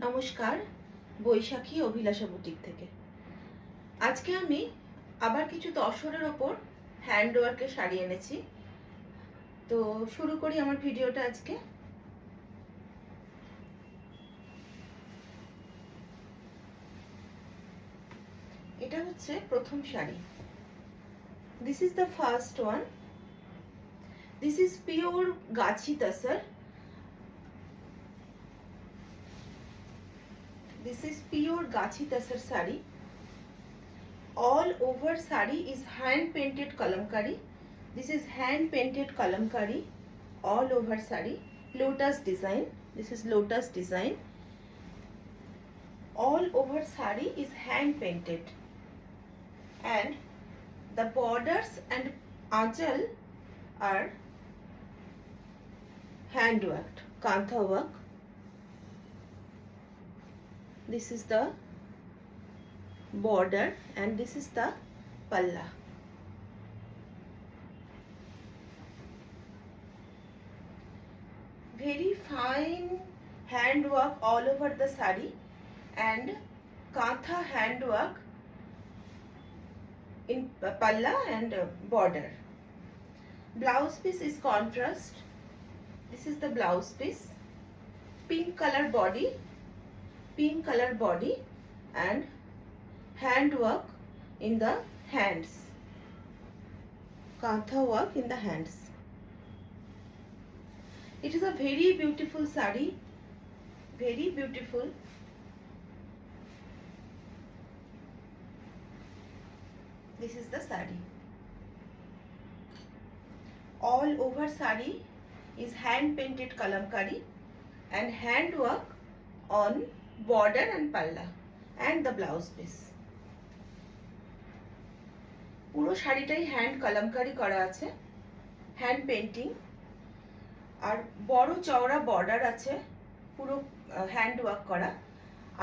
নমস্কার, বৈশাখী অভিলাষা বুটিক থেকে। আজকে আমি আবার কিছু তসরের ওপর হ্যান্ডওয়ার্কের শাড়ি এনেছি। তো শুরু করি আমার ভিডিওটা আজকে। এটা হচ্ছে প্রথম sari. This is the first one. This is pure Gachhi তাসার। This is pure gachi tasar sari. All over sari is hand painted kalamkari. This is hand painted kalamkari all over sari. Lotus design. This is lotus design. All over sari is hand painted. And the borders and aanchal are hand worked, kantha work. This is the border and this is the palla. Very fine hand work all over the sari and kantha hand work in palla and border. Blouse piece is contrast. This is the blouse piece. Pink color body and hand work in the hands. Kantha work in the hands. It is a very beautiful sari, very beautiful. This is the sari. All over sari is hand painted kalamkari and hand work on border and palla and the blouse piece. পুরো শাড়িটাই hand kalamkari করা আছে, hand painting, আর বড় চওড়া border আছে, পুরো hand work করা,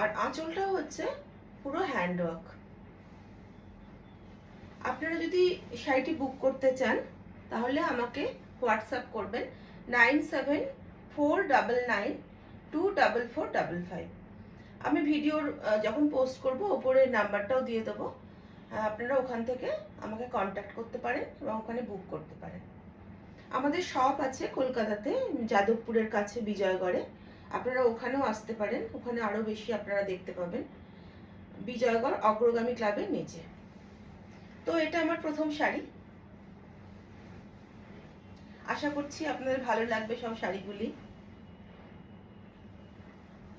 আর আঁচলটাও হচ্ছে পুরো হ্যান্ড ওয়ার্ক। আপনারা যদি শাড়িটি বুক করতে চান তাহলে আমাকে হোয়াটসঅ্যাপ করবেন 9749924455। আমি ভিডিওর যখন পোস্ট করব ওপরে নাম্বারটাও দিয়ে দেবো, আপনারা ওখান থেকে আমাকে কন্ট্যাক্ট করতে পারেন এবং ওখানে বুক করতে পারেন। আমাদের শপ আছে কলকাতাতে, যাদবপুরের কাছে বিজয়গড়ে। আপনারা ওখানেও আসতে পারেন, ওখানে আরও বেশি আপনারা দেখতে পাবেন। বিজয়গড় অগ্রগামী ক্লাবের নিচে। তো এটা আমার প্রথম শাড়ি। আশা করছি আপনাদের ভালো লাগবে সব শাড়িগুলি।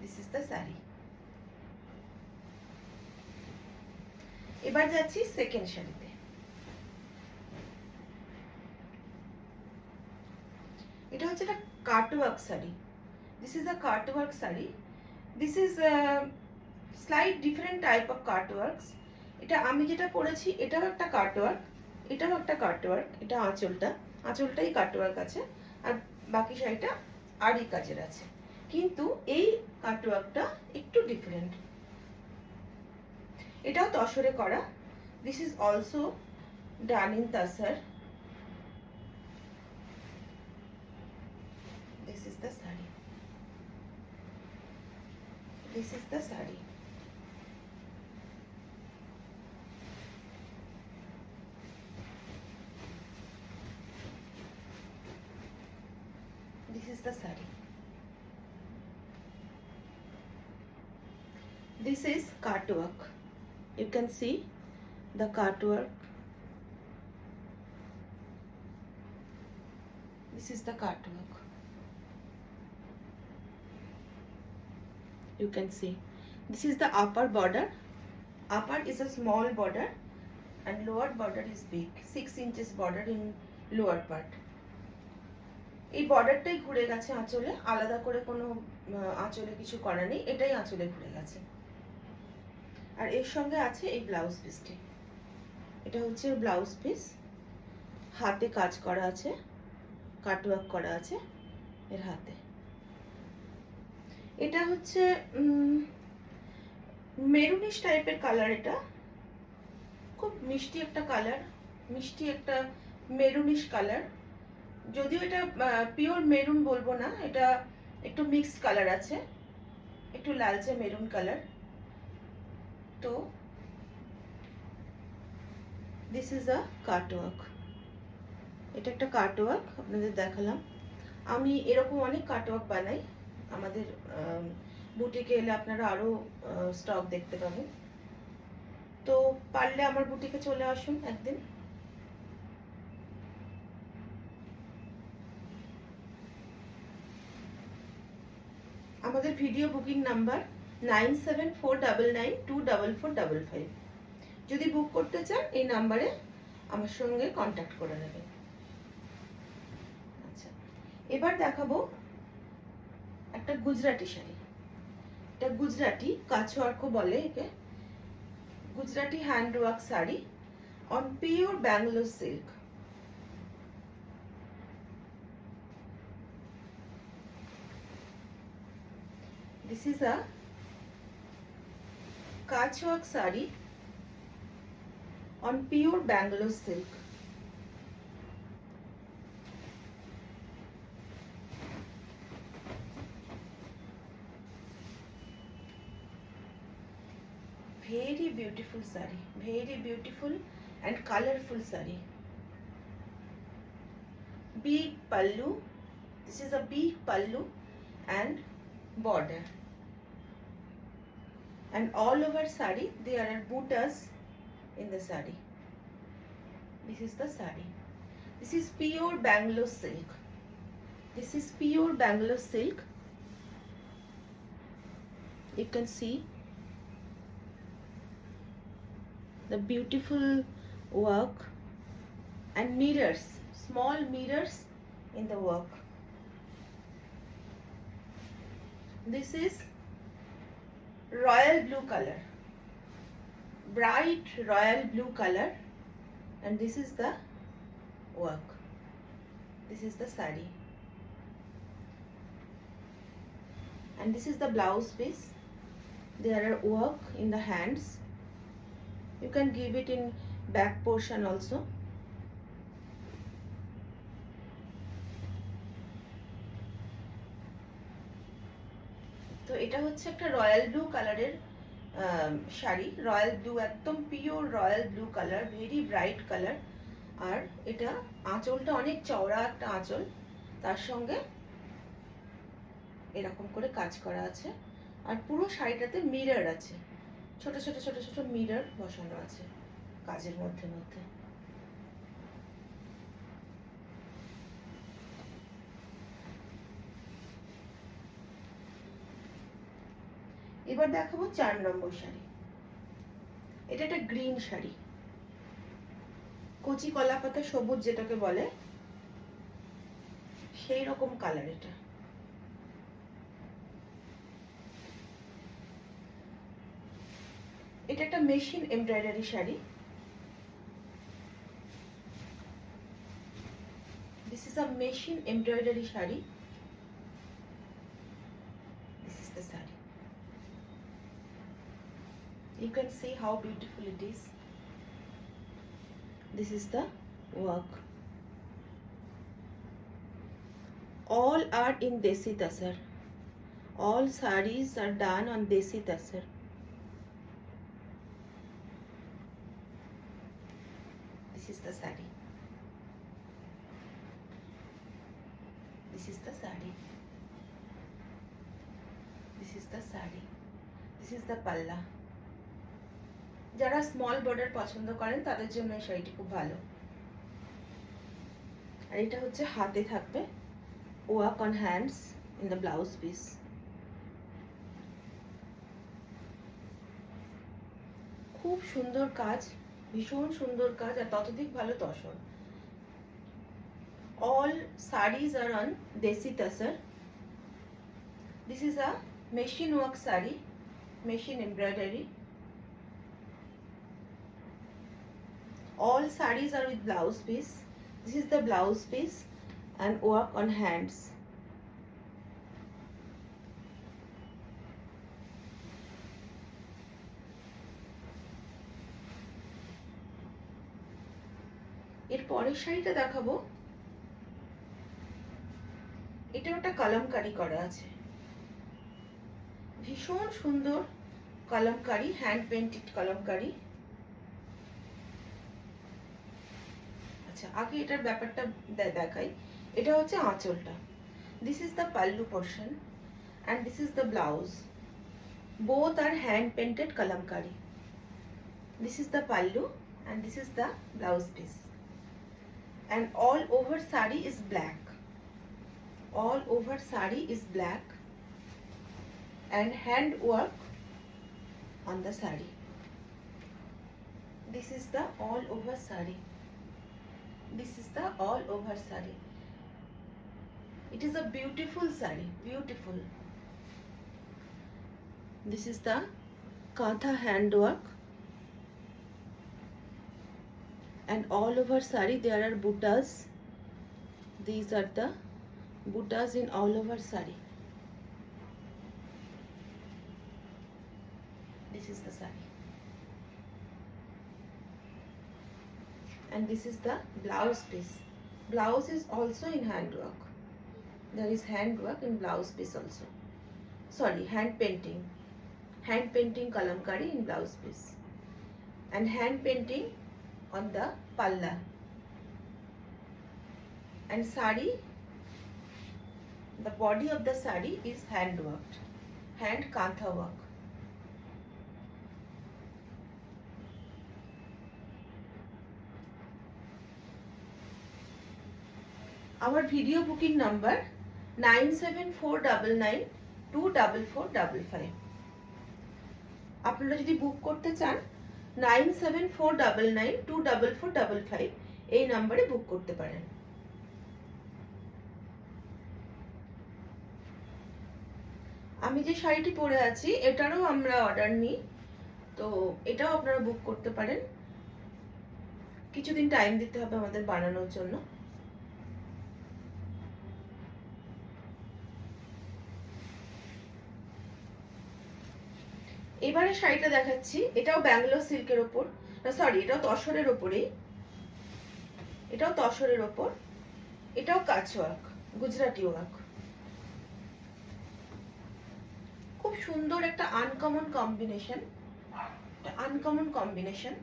This is the sari. এবার যাচ্ছি সেকেন্ড শাড়িতে। এটা হচ্ছে একটা cutwork sari. This is a cutwork sari. This is slight different type of cutworks. এটা আমি যেটা পরেছি এটাও একটা কাটওয়ার্ক, এটাও একটা কাটওয়ার্ক। এটা আঁচলটাই কাটওয়ার্ক আছে, আর বাকি শাড়িটা আরই কাজের আছে, কিন্তু এই কাটওয়ার্কটা একটু ডিফারেন্ট। এটাও তসরে করা। This is also done in তাসার। This is the sari. This is the sari. This is the sari. This is cartwork. You can see the cartwork. This is the cartwork. You can see this is the upper border. Upper is a small border and lower border is big, 6 inches border in lower part. এই বর্ডারটাই ঘুরে গেছে আঁচলে, আলাদা করে কোনো আঁচলে কিছু করা নেই, এটাই আঁচলে ঘুরে গেছে। আর এর সঙ্গে আছে এই ব্লাউজ পিসটি। এটা হচ্ছে ব্লাউজ পিস, হাতে কাজ করা আছে, কাটওয়ার্ক করা আছে এর হাতে। এটা হচ্ছে মেরুনিশ টাইপের কালার। এটা খুব মিষ্টি একটা কালার, মিষ্টি একটা মেরুনিশ কালার। যদিও এটা পিওর মেরুন বলবো না, এটা একটু মিক্সড কালার আছে। একটু লালচে মেরুন কালার। তো দিস ইজ আ কাটওয়ার্ক। এটা একটা কাটওয়ার্ক আপনাদের দেখালাম। আমি এরকম অনেক কাটওয়ার্ক বানাই, আমাদের বুটিকে এলে আপনারা আরও স্টক দেখতে পাবেন। তো পারলে আমার বুটিকে চলে আসুন একদিন। আমাদের ভিডিও বুকিং নাম্বার 9749924455। যদি বুক করতে চান এই নাম্বারে আমার সঙ্গে কন্ট্যাক্ট করে নেবেন। আচ্ছা, এবার দেখাবো একটা গুজরাটি শাড়ি। এটা গুজরাটি কাছওয়ার্কও বলে একে। Gujarati handwork sari on pure Bangalore silk. This is a Kachwak sari on pure Bangalore silk. Very beautiful sari, very beautiful and colorful sari. Big pallu. This is a big pallu and border. And all over sari there are buttas in the sari. This is the sari. This is pure Bangalore silk. This is pure Bangalore silk. You can see the beautiful work and mirrors, small mirrors in the work. This is royal blue color, bright royal blue color, and this is the work. This is the sari, and this is the blouse piece. There are work in the hands. You can give it in back portion also. তো এটা হচ্ছে একটা royal blue কালারের sari. Royal blue, একদম pure royal blue colour, very bright colour. আর এটা আঁচলটা অনেক চওড়া একটা আঁচল, তার সঙ্গে এরকম করে কাজ করা আছে। আর পুরো শাড়িটাতে মিরর আছে, ছোট ছোট ছোট ছোট মিরর বসানো আছে কাজের মধ্যে মধ্যে। এবার দেখাবো 4 নম্বর শাড়ি। এটা একটা গ্রিন শাড়ি, কচি কলা পাতা সবুজ যেটাকে বলে, সেই রকম কালার এটা। এটা একটা machine embroidery sari. This is a machine embroidery shari. This is the sari. You can see how beautiful it is. This is the work. All are in Desi Tasar. All saris are done on Desi Tasar. This is the sari. This is the sari. This is the sari. This is the palla. যারা small border পছন্দ করেন তাদের জন্য এই শাড়িটি খুব ভালো। আর এটা হচ্ছে হাতে থাকবে, work on hands in the blouse piece. খুব সুন্দর কাজ, ভীষণ সুন্দর কাজ, আর ততোধিক ভালো tussar. All sarees are on Desi Tasar. This is a machine work sari, machine embroidery. All sarees are with blouse piece. This is the blouse piece and work on hands. এর পরের শাড়িটা দেখাবো। এটা একটা কলমকারি করা আছে। ভীষণ সুন্দর কলমকারি, হ্যান্ড পেন্টেড কলমকারি। আচ্ছা, আগে এটার ব্যাপারটা দেখাই। এটা হচ্ছে আঁচলটা। This is the pallu portion and this is the blouse. Both are hand painted kalamkari. This is the pallu and this is the blouse piece. And all over sari is black. All over sari is black and hand work on the sari. This is the all over sari. This is the all over sari. It is a beautiful sari, beautiful. This is the kantha handwork, and all over sari there are buttas. These are the buttas in all over sari. This is the sari, and this is the blouse piece. Blouse is also in handwork. There is handwork in blouse piece also. Sorry, hand painting kalamkari in blouse piece, and hand painting on the palla. And sari, the body of the sari is hand worked, hand kantha work. Our video booking number 9749924455. আপনারা যদি বুক করতে চান 9749924455 এই নম্বরে বুক করতে পারেন। আমি যে শাড়িটি পরে আছি এটারও আমরা অর্ডার নিই, তো এটাও আপনারা বুক করতে পারেন। কিছুদিন টাইম দিতে হবে আমাদের বানানোর জন্য। এবারে শাড়িটা দেখাচ্ছি, এটাও ব্যাঙ্গালোর সিল্কের ওপর, সরি এটাও তসরের ওপরেই, এটাও তসরের ওপর, এটাও কাজ ওয়ার্ক, গুজরাটি ওয়ার্ক। খুব সুন্দর একটা আনকমন কম্বিনেশন,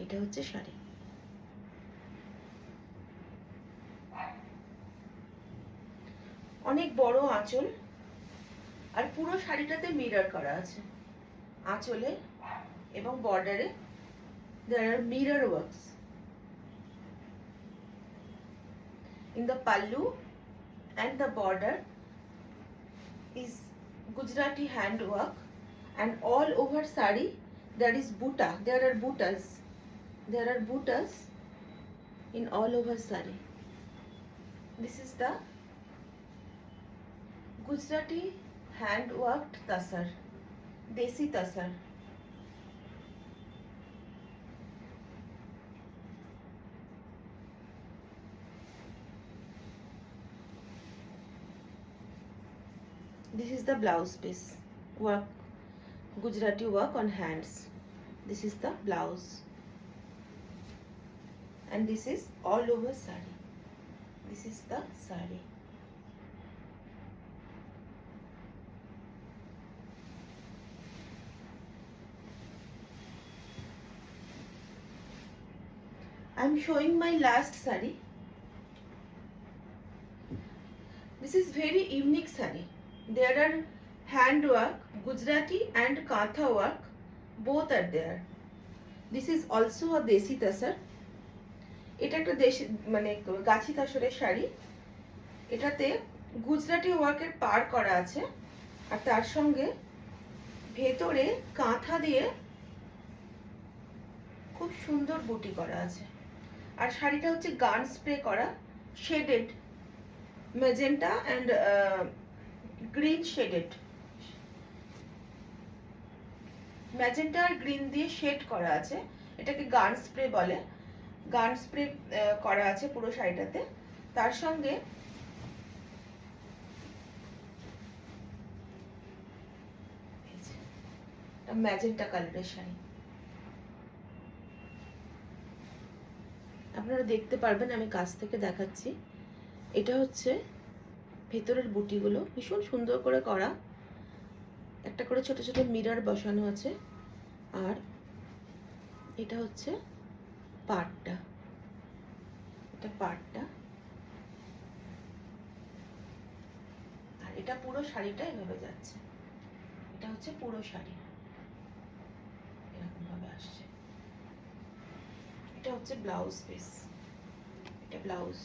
এটা হচ্ছে শাড়ি। অনেক বড় আঁচল, আর পুরো শাড়িটাতে মিরর করা আছে। আঁচলে এবং বর্ডারে there are mirror works. In the pallu and the border is Gujarati hand work, and all over sari there is butta. There are buttas in all over sari. This is the Gujarati hand worked tasar, desi tasar. This is the blouse piece work, Gujarati work on hands. This is the blouse, and this is all over sari. This is the sari. I am showing my last sari. This is very unique sari. There are hand work, Gujarati and kantha work, both are there. This is also a desi tasar. এটা একটা দেশি মানে গাছি তাসরের শাড়ি। এটাতে গুজরাটি ওয়ার্কের পার করা আছে, আর তার সঙ্গে ভেতরে কাঁথা দিয়ে খুব সুন্দর বুটি করা আছে। আর শাড়িটা হচ্ছে গান স্প্রে করা, shaded magenta and green shaded, magenta আর গ্রিন দিয়ে শেড করা আছে। এটাকে গান স্প্রে বলে। গান স্প্রে করা আছে পুরো শাড়িটাতে। তার সঙ্গে ম্যাজেন্টা কালারের শাড়ি, আপনারা দেখতে পারবেন, আমি কাছ থেকে দেখাচ্ছি। এটা হচ্ছে ভেতরের বুটিগুলো, ভীষণ সুন্দর করে করা। একটা করে ছোট ছোট মিরর বসানো আছে। আর এটা হচ্ছে পাড়টা, এটা পাড়টা। আর এটা পুরো শাড়িটা এভাবে যাচ্ছে। এটা হচ্ছে পুরো শাড়ি, এরকম ভাবে আসছে। এটা হচ্ছে ব্লাউজ পিস, এটা blouse.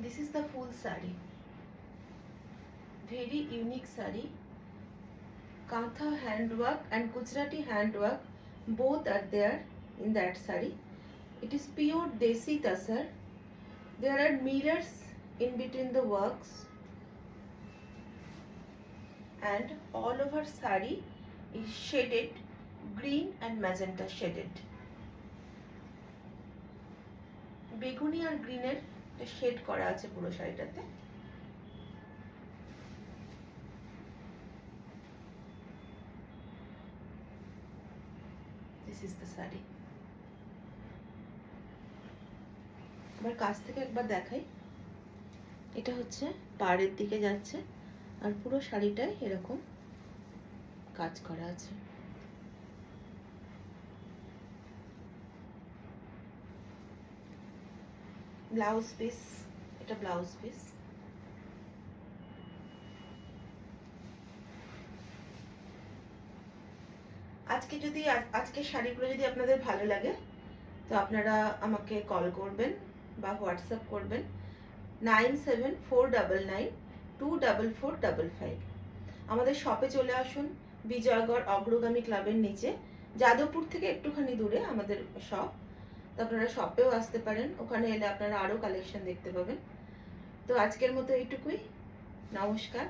This is the full sari, very unique sari. Kantha handwork and Gujarati handwork both are there in that sari. It is pure Desi Tasar. There are mirrors in between the works, and all over sari is shaded green and magenta shaded. বেগুনি আর গ্রিনের shade করা আছে পুরো শাড়িটাতে। This is the saree. আবার কাছ থেকে একবার দেখাই। এটা হচ্ছে পাড়ের দিকে যাচ্ছে, আর পুরো শাড়িটায় এরকম কাজ করা আছে। ব্লাউজ পিস, এটা ব্লাউজ পিস। আজকের শাড়িগুলো যদি আপনাদের ভালো লাগে, তো আপনারা আমাকে কল করবেন বা হোয়াটসঅ্যাপ করবেন 9749924455। আমাদের শপে চলে আসুন, বিজয়গড় অগ্রগামী ক্লাবের নিচে, যাদবপুর থেকে একটুখানি দূরে আমাদের শপ। তো আপনারা শপেও আসতে পারেন, ওখানে এলে আপনারা আরও কালেকশন দেখতে পাবেন। তো আজকের মতো এইটুকুই, নমস্কার।